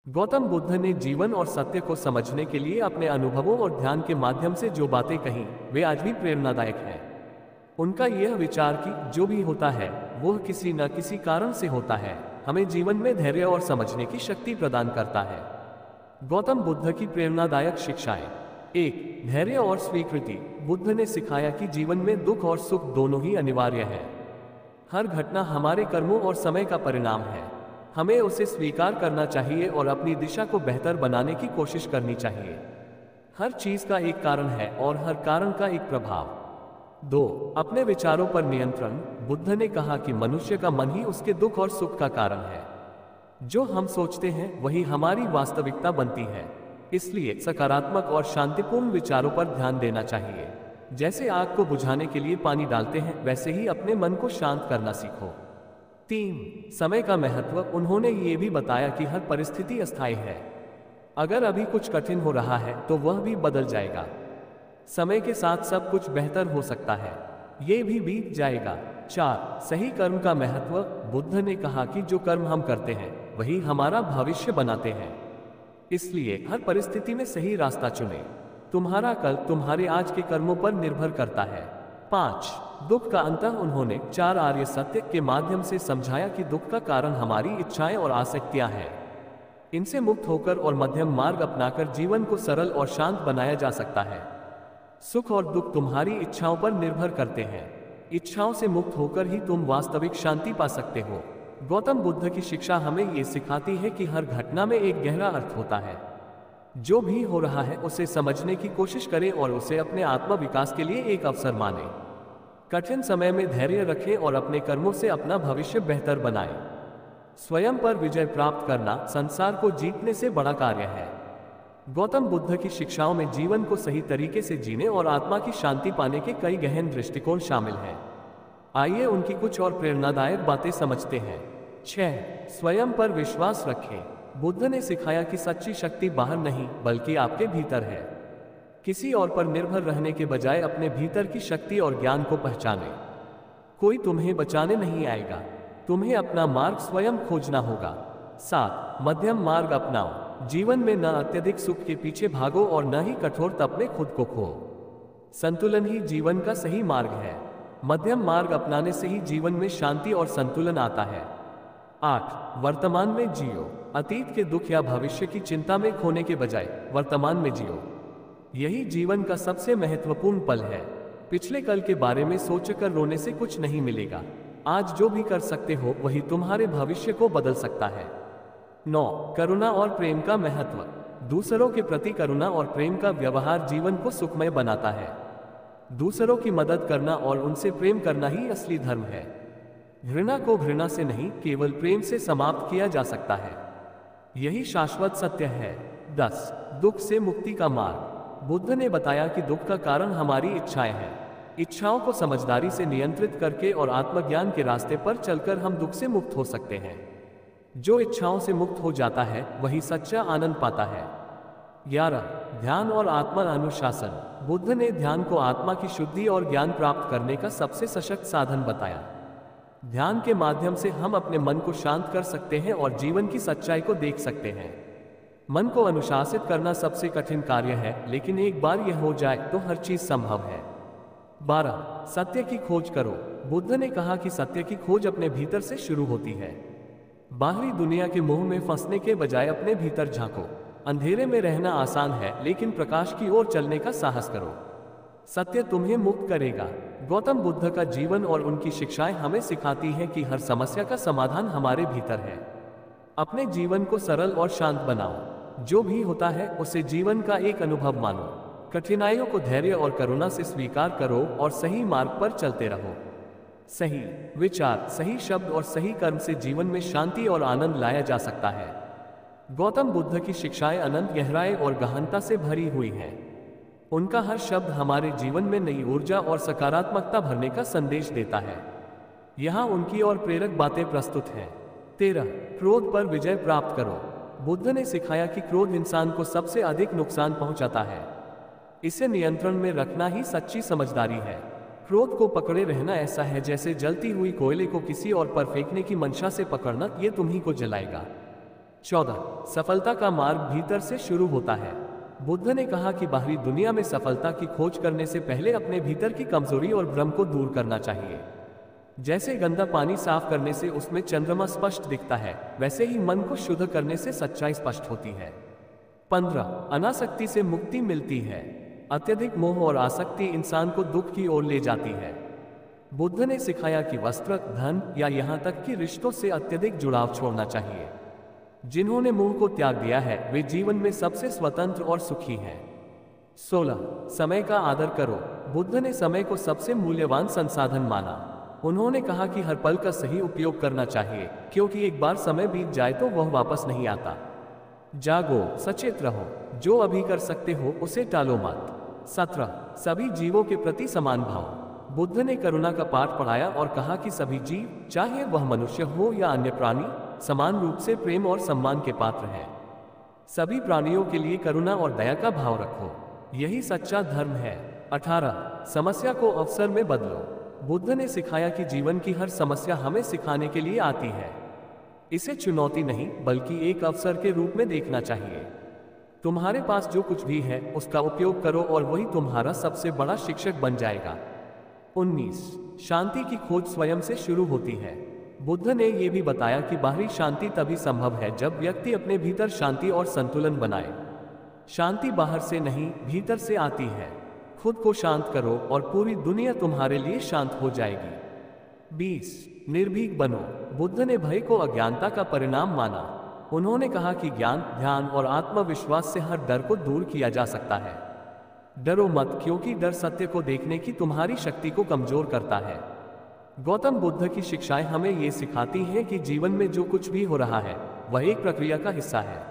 गौतम बुद्ध ने जीवन और सत्य को समझने के लिए अपने अनुभवों और ध्यान के माध्यम से जो बातें कही वे आज भी प्रेरणादायक हैं। उनका यह विचार कि जो भी होता है वह किसी न किसी कारण से होता है, हमें जीवन में धैर्य और समझने की शक्ति प्रदान करता है। गौतम बुद्ध की प्रेरणादायक शिक्षाएं। 1. धैर्य और स्वीकृति। बुद्ध ने सिखाया कि जीवन में दुख और सुख दोनों ही अनिवार्य है। हर घटना हमारे कर्मों और समय का परिणाम है। हमें उसे स्वीकार करना चाहिए और अपनी दिशा को बेहतर बनाने की कोशिश करनी चाहिए। हर चीज का एक कारण है और हर कारण का एक प्रभाव। 2. अपने विचारों पर नियंत्रण। बुद्ध ने कहा कि मनुष्य का मन ही उसके दुख और सुख का कारण है। जो हम सोचते हैं वही हमारी वास्तविकता बनती है। इसलिए सकारात्मक और शांतिपूर्ण विचारों पर ध्यान देना चाहिए। जैसे आग को बुझाने के लिए पानी डालते हैं, वैसे ही अपने मन को शांत करना सीखो। 3. समय का महत्व। उन्होंने ये भी बताया कि हर परिस्थिति अस्थायी है। अगर अभी कुछ कठिन हो रहा है तो वह भी बदल जाएगा। समय के साथ सब कुछ बेहतर हो सकता है, ये भी बीत जाएगा। 4. सही कर्म का महत्व। बुद्ध ने कहा कि जो कर्म हम करते हैं वही हमारा भविष्य बनाते हैं। इसलिए हर परिस्थिति में सही रास्ता चुनें। तुम्हारा कल तुम्हारे आज के कर्मों पर निर्भर करता है। 5. दुख का अंत। उन्होंने 4 आर्य सत्य के माध्यम से समझाया कि दुख का कारण हमारी इच्छाएं और आसक्तियां हैं। इनसे मुक्त होकर और मध्यम मार्ग अपनाकर जीवन को सरल और शांत बनाया जा सकता है। सुख और दुख तुम्हारी इच्छाओं पर निर्भर करते हैं। इच्छाओं से मुक्त होकर ही तुम वास्तविक शांति पा सकते हो। गौतम बुद्ध की शिक्षा हमें ये सिखाती है कि हर घटना में एक गहरा अर्थ होता है। जो भी हो रहा है उसे समझने की कोशिश करें और उसे अपने आत्म विकास के लिए एक अवसर मानें। कठिन समय में धैर्य रखें और अपने कर्मों से अपना भविष्य बेहतर बनाएं। स्वयं पर विजय प्राप्त करना संसार को जीतने से बड़ा कार्य है। गौतम बुद्ध की शिक्षाओं में जीवन को सही तरीके से जीने और आत्मा की शांति पाने के कई गहन दृष्टिकोण शामिल हैं। आइए उनकी कुछ और प्रेरणादायक बातें समझते हैं। 6. स्वयं पर विश्वास रखें। बुद्ध ने सिखाया कि सच्ची शक्ति बाहर नहीं बल्कि आपके भीतर है। किसी और पर निर्भर रहने के बजाय अपने भीतर की शक्ति और ज्ञान को पहचानें। कोई तुम्हें बचाने नहीं आएगा, तुम्हें अपना मार्ग स्वयं खोजना होगा। 7. मध्यम मार्ग अपनाओ। जीवन में न अत्यधिक सुख के पीछे भागो और न ही कठोर तप में खुद को खो। संतुलन ही जीवन का सही मार्ग है। मध्यम मार्ग अपनाने से ही जीवन में शांति और संतुलन आता है। 8. वर्तमान में जियो। अतीत के दुख या भविष्य की चिंता में खोने के बजाय वर्तमान में जियो। यही जीवन का सबसे महत्वपूर्ण पल है। पिछले कल के बारे में सोचकर रोने से कुछ नहीं मिलेगा। आज जो भी कर सकते हो वही तुम्हारे भविष्य को बदल सकता है। 9. करुणा और प्रेम का महत्व। दूसरों के प्रति करुणा और प्रेम का व्यवहार जीवन को सुखमय बनाता है। दूसरों की मदद करना और उनसे प्रेम करना ही असली धर्म है। घृणा को घृणा से नहीं, केवल प्रेम से समाप्त किया जा सकता है। यही शाश्वत सत्य है। 10. दुख से मुक्ति का मार्ग। बुद्ध ने बताया कि दुख का कारण हमारी इच्छाएं हैं। इच्छाओं को समझदारी से नियंत्रित करके और आत्मज्ञान के रास्ते पर चलकर हम दुख से मुक्त हो सकते हैं। जो इच्छाओं से मुक्त हो जाता है वही सच्चा आनंद पाता है। 11. ध्यान और आत्मा अनुशासन। बुद्ध ने ध्यान को आत्मा की शुद्धि और ज्ञान प्राप्त करने का सबसे सशक्त साधन बताया। ध्यान के माध्यम से हम अपने मन को शांत कर सकते हैं और जीवन की सच्चाई को देख सकते हैं। मन को अनुशासित करना सबसे कठिन कार्य है, लेकिन एक बार यह हो जाए तो हर चीज संभव है। 12. सत्य की खोज करो। बुद्ध ने कहा कि सत्य की खोज अपने भीतर से शुरू होती है। बाहरी दुनिया के मोह में फंसने के बजाय अपने भीतर झांको। अंधेरे में रहना आसान है, लेकिन प्रकाश की ओर चलने का साहस करो। सत्य तुम्हें मुक्त करेगा। गौतम बुद्ध का जीवन और उनकी शिक्षाएं हमें सिखाती हैं कि हर समस्या का समाधान हमारे भीतर है। अपने जीवन को सरल और शांत बनाओ। जो भी होता है उसे जीवन का एक अनुभव मानो। कठिनाइयों को धैर्य और करुणा से स्वीकार करो और सही मार्ग पर चलते रहो। सही विचार, सही शब्द और सही कर्म से जीवन में शांति और आनंद लाया जा सकता है। गौतम बुद्ध की शिक्षाएं अनंत गहराई और गहनता से भरी हुई हैं। उनका हर शब्द हमारे जीवन में नई ऊर्जा और सकारात्मकता भरने का संदेश देता है। यहाँ उनकी और प्रेरक बातें प्रस्तुत हैं। 13. क्रोध पर विजय प्राप्त करो। बुद्ध ने सिखाया कि क्रोध इंसान को सबसे अधिक नुकसान पहुंचाता है। इसे नियंत्रण में रखना ही सच्ची समझदारी है। क्रोध को पकड़े रहना ऐसा है जैसे जलती हुई कोयले को किसी और पर फेंकने की मंशा से पकड़ना, ये तुम्ही को जलाएगा। 14 सफलता का मार्ग भीतर से शुरू होता है। बुद्ध ने कहा कि बाहरी दुनिया में सफलता की खोज करने से पहले अपने भीतर की कमजोरी और भ्रम को दूर करना चाहिए। जैसे गंदा पानी साफ करने से उसमें चंद्रमा स्पष्ट दिखता है, वैसे ही मन को शुद्ध करने से सच्चाई स्पष्ट होती है। 15 अनासक्ति से मुक्ति मिलती है। अत्यधिक मोह और आसक्ति इंसान को दुख की ओर ले जाती है। बुद्ध ने सिखाया कि वस्त्र, धन या यहाँ तक कि रिश्तों से अत्यधिक जुड़ाव छोड़ना चाहिए। जिन्होंने मोह को त्याग दिया है वे जीवन में सबसे स्वतंत्र और सुखी हैं। 16 समय का आदर करो। बुद्ध ने समय को सबसे मूल्यवान संसाधन माना। उन्होंने कहा कि हर पल का सही उपयोग करना चाहिए, क्योंकि एक बार समय बीत जाए तो वह वापस नहीं आता। जागो, सचेत रहो, जो अभी कर सकते हो उसे टालो मत। 17 सभी जीवों के प्रति समान भाव। बुद्ध ने करुणा का पाठ पढ़ाया और कहा कि सभी जीव, चाहे वह मनुष्य हो या अन्य प्राणी, समान रूप से प्रेम और सम्मान के पात्र हैं। सभी प्राणियों के लिए करुणा और दया का भाव रखो, यही सच्चा धर्म है। 18 समस्या को अवसर में बदलो। बुद्ध ने सिखाया कि जीवन की हर समस्या हमें सिखाने के लिए आती है। इसे चुनौती नहीं बल्कि एक अवसर के रूप में देखना चाहिए। तुम्हारे पास जो कुछ भी है उसका उपयोग करो और वही तुम्हारा सबसे बड़ा शिक्षक बन जाएगा। 19 शांति की खोज स्वयं से शुरू होती है। बुद्ध ने यह भी बताया कि बाहरी शांति तभी संभव है जब व्यक्ति अपने भीतर शांति और संतुलन बनाए। शांति बाहर से नहीं, भीतर से आती है। खुद को शांत करो और पूरी दुनिया तुम्हारे लिए शांत हो जाएगी। 20 निर्भीक बनो। बुद्ध ने भय को अज्ञानता का परिणाम माना। उन्होंने कहा कि ज्ञान, ध्यान और आत्मविश्वास से हर डर को दूर किया जा सकता है। डरो मत, क्योंकि डर सत्य को देखने की तुम्हारी शक्ति को कमजोर करता है। गौतम बुद्ध की शिक्षाएं हमें ये सिखाती हैं कि जीवन में जो कुछ भी हो रहा है वह एक प्रक्रिया का हिस्सा है।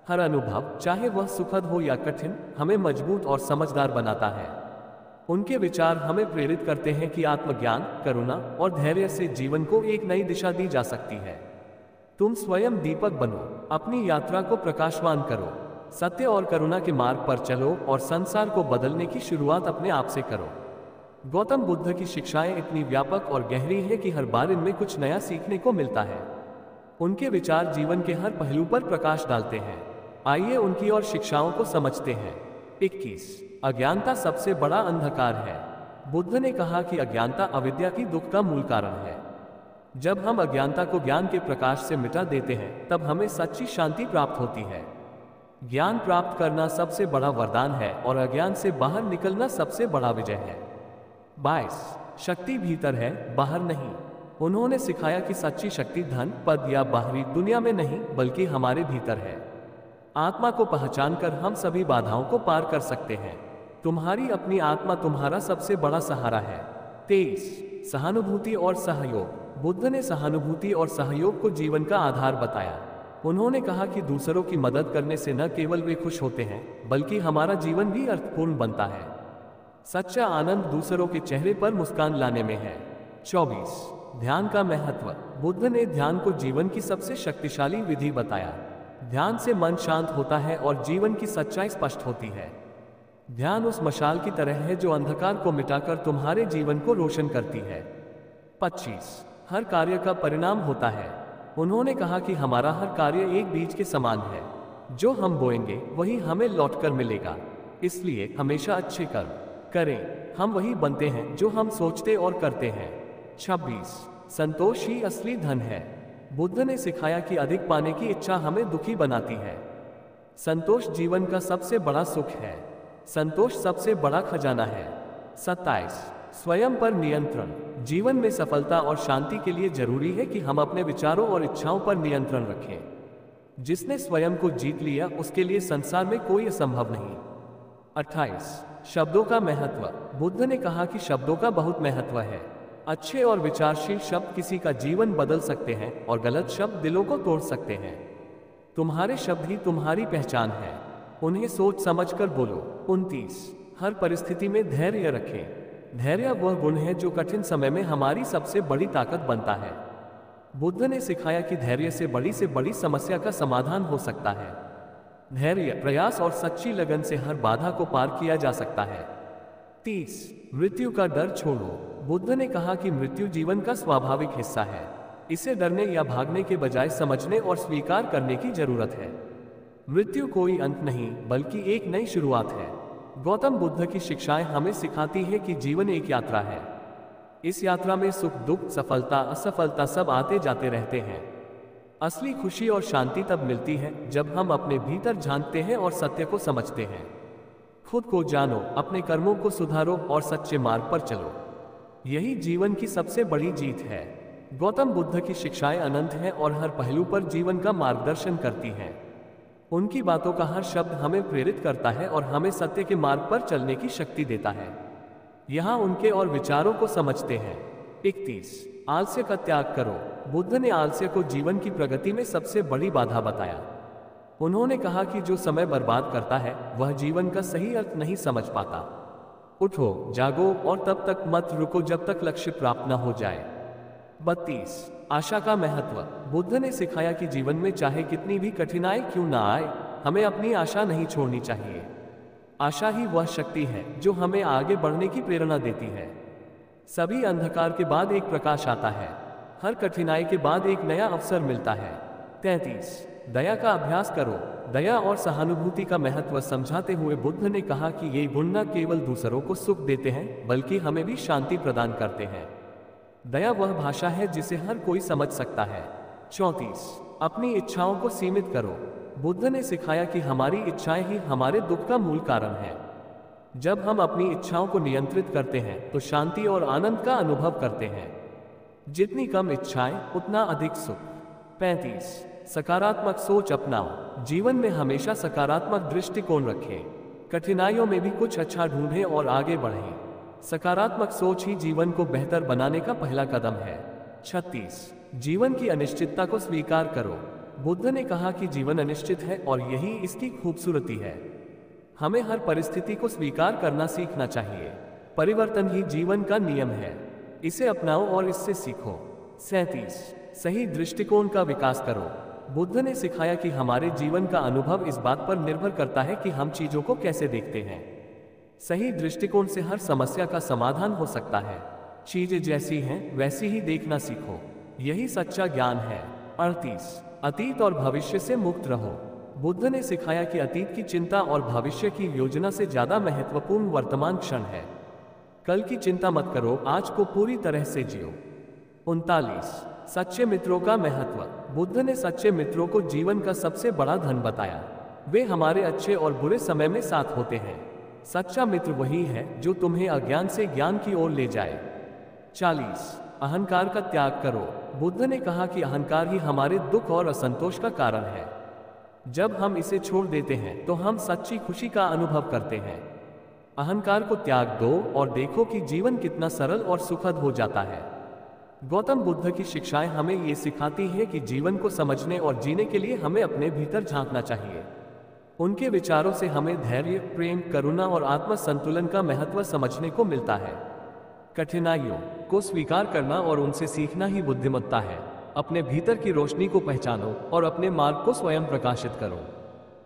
हर अनुभव, चाहे वह सुखद हो या कठिन, हमें मजबूत और समझदार बनाता है। उनके विचार हमें प्रेरित करते हैं कि आत्मज्ञान, करुणा और धैर्य से जीवन को एक नई दिशा दी जा सकती है। तुम स्वयं दीपक बनो, अपनी यात्रा को प्रकाशवान करो, सत्य और करुणा के मार्ग पर चलो और संसार को बदलने की शुरुआत अपने आप से करो। गौतम बुद्ध की शिक्षाएं इतनी व्यापक और गहरी हैं कि हर बार इनमें कुछ नया सीखने को मिलता है। उनके विचार जीवन के हर पहलू पर प्रकाश डालते हैं। आइए उनकी और शिक्षाओं को समझते हैं। 21 अज्ञानता सबसे बड़ा अंधकार है। बुद्ध ने कहा कि अज्ञानता अविद्या की दुख का मूल कारण है। जब हम अज्ञानता को ज्ञान के प्रकाश से मिटा देते हैं तब हमें सच्ची शांति प्राप्त होती है। ज्ञान प्राप्त करना सबसे बड़ा वरदान है और अज्ञान से बाहर निकलना सबसे बड़ा विजय है। 22 शक्ति भीतर है, बाहर नहीं। उन्होंने सिखाया कि सच्ची शक्ति धन, पद या बाहरी दुनिया में नहीं बल्कि हमारे भीतर है। आत्मा को पहचान कर हम सभी बाधाओं को पार कर सकते हैं। तुम्हारी अपनी आत्मा तुम्हारा सबसे बड़ा सहारा है। 23 सहानुभूति और सहयोग। बुद्ध ने सहानुभूति और सहयोग को जीवन का आधार बताया। उन्होंने कहा कि दूसरों की मदद करने से न केवल वे खुश होते हैं बल्कि हमारा जीवन भी अर्थपूर्ण बनता है। सच्चा आनंद दूसरों के चेहरे पर मुस्कान लाने में है। 24 ध्यान का महत्व। बुद्ध ने ध्यान को जीवन की सबसे शक्तिशाली विधि बताया। ध्यान से मन शांत होता है और जीवन की सच्चाई स्पष्ट होती है। ध्यान उस मशाल की तरह है जो अंधकार को मिटाकर तुम्हारे जीवन को रोशन करती है। 25 हर कार्य का परिणाम होता है। उन्होंने कहा कि हमारा हर कार्य एक बीज के समान है। जो हम बोएंगे वही हमें लौटकर मिलेगा। इसलिए हमेशा अच्छे कर्म करें। हम वही बनते हैं जो हम सोचते और करते हैं। 26 संतोष ही असली धन है। बुद्ध ने सिखाया कि अधिक पाने की इच्छा हमें दुखी बनाती है। संतोष जीवन का सबसे बड़ा सुख है। संतोष सबसे बड़ा खजाना है। 27 स्वयं पर नियंत्रण। जीवन में सफलता और शांति के लिए जरूरी है कि हम अपने विचारों और इच्छाओं पर नियंत्रण रखें। जिसने स्वयं को जीत लिया उसके लिए संसार में कोई असंभव नहीं। 28 शब्दों का महत्व। बुद्ध ने कहा कि शब्दों का बहुत महत्व है। अच्छे और विचारशील शब्द किसी का जीवन बदल सकते हैं और गलत शब्द दिलों को तोड़ सकते हैं। तुम्हारे शब्द ही तुम्हारी पहचान है, उन्हें सोच समझकर बोलो। 29 हर परिस्थिति में धैर्य रखें। धैर्य वह गुण है जो कठिन समय में हमारी सबसे बड़ी ताकत बनता है। बुद्ध ने सिखाया कि धैर्य से बड़ी समस्या का समाधान हो सकता है। धैर्य, प्रयास और सच्ची लगन से हर बाधा को पार किया जा सकता है। 30 मृत्यु का डर छोड़ो। बुद्ध ने कहा कि मृत्यु जीवन का स्वाभाविक हिस्सा है। इसे डरने या भागने के बजाय समझने और स्वीकार करने की जरूरत है। मृत्यु कोई अंत नहीं बल्कि एक नई शुरुआत है। गौतम बुद्ध की शिक्षाएं हमें सिखाती है कि जीवन एक यात्रा है। इस यात्रा में सुख दुख सफलता असफलता सब आते जाते रहते हैं। असली खुशी और शांति तब मिलती है जब हम अपने भीतर झांकते हैं और सत्य को समझते हैं। खुद को जानो, अपने कर्मों को सुधारो और सच्चे मार्ग पर चलो। यही जीवन की सबसे बड़ी जीत है। गौतम बुद्ध की शिक्षाएं अनंत हैं और हर पहलू पर जीवन का मार्गदर्शन करती हैं। उनकी बातों का हर शब्द हमें प्रेरित करता है और हमें सत्य के मार्ग पर चलने की शक्ति देता है। यहाँ उनके और विचारों को समझते हैं। 31 आलस्य का त्याग करो। बुद्ध ने आलस्य को जीवन की प्रगति में सबसे बड़ी बाधा बताया। उन्होंने कहा कि जो समय बर्बाद करता है वह जीवन का सही अर्थ नहीं समझ पाता। उठो, जागो और तब तक मत रुको जब तक लक्ष्य प्राप्त न हो जाए। 32 आशा का महत्व। बुद्ध ने सिखाया कि जीवन में चाहे कितनी भी कठिनाई क्यों ना आए, हमें अपनी आशा नहीं छोड़नी चाहिए। आशा ही वह शक्ति है जो हमें आगे बढ़ने की प्रेरणा देती है। सभी अंधकार के बाद एक प्रकाश आता है। हर कठिनाई के बाद एक नया अवसर मिलता है। 33 दया का अभ्यास करो। दया और सहानुभूति का महत्व समझाते हुए बुद्ध ने कहा कि ये गुण न केवल दूसरों को सुख देते हैं बल्कि हमें भी शांति प्रदान करते हैं। दया वह भाषा है जिसे हर कोई समझ सकता है। 34 अपनी इच्छाओं को सीमित करो। बुद्ध ने सिखाया कि हमारी इच्छाएं ही हमारे दुख का मूल कारण है। जब हम अपनी इच्छाओं को नियंत्रित करते हैं तो शांति और आनंद का अनुभव करते हैं। जितनी कम इच्छाएं उतना अधिक सुख। 35 सकारात्मक सोच अपनाओ। जीवन में हमेशा सकारात्मक दृष्टिकोण रखें। कठिनाइयों में भी कुछ अच्छा ढूंढें और आगे बढ़ें। सकारात्मक सोच ही जीवन को बेहतर बनाने का पहला कदम है। 36 जीवन की अनिश्चितता को स्वीकार करो। बुद्ध ने कहा कि जीवन अनिश्चित है और यही इसकी खूबसूरती है। हमें हर परिस्थिति को स्वीकार करना सीखना चाहिए। परिवर्तन ही जीवन का नियम है। इसे अपनाओ और इससे सीखो। 37 सही दृष्टिकोण का विकास करो। बुद्ध ने सिखाया कि हमारे जीवन का अनुभव इस बात पर निर्भर करता है कि हम चीजों को कैसे देखते हैं। सही दृष्टिकोण से हर समस्या का समाधान हो सकता है। चीजें जैसी हैं वैसी ही देखना सीखो। यही सच्चा ज्ञान है। 38 अतीत और भविष्य से मुक्त रहो। बुद्ध ने सिखाया कि अतीत की चिंता और भविष्य की योजना से ज्यादा महत्वपूर्ण वर्तमान क्षण है। कल की चिंता मत करो, आज को पूरी तरह से जियो। 39 सच्चे मित्रों का महत्व। बुद्ध ने सच्चे मित्रों को जीवन का सबसे बड़ा धन बताया। वे हमारे अच्छे और बुरे समय में साथ होते हैं। सच्चा मित्र वही है जो तुम्हें अज्ञान से ज्ञान की ओर ले जाए। 40 अहंकार का त्याग करो। बुद्ध ने कहा कि अहंकार ही हमारे दुख और असंतोष का कारण है। जब हम इसे छोड़ देते हैं तो हम सच्ची खुशी का अनुभव करते हैं। अहंकार को त्याग दो और देखो कि जीवन कितना सरल और सुखद हो जाता है। गौतम बुद्ध की शिक्षाएं हमें ये सिखाती हैं कि जीवन को समझने और जीने के लिए हमें अपने भीतर झांकना चाहिए। उनके विचारों से हमें धैर्य, प्रेम, करुणा और आत्म संतुलन का महत्व समझने को मिलता है। कठिनाइयों को स्वीकार करना और उनसे सीखना ही बुद्धिमत्ता है। अपने भीतर की रोशनी को पहचानो और अपने मार्ग को स्वयं प्रकाशित करो।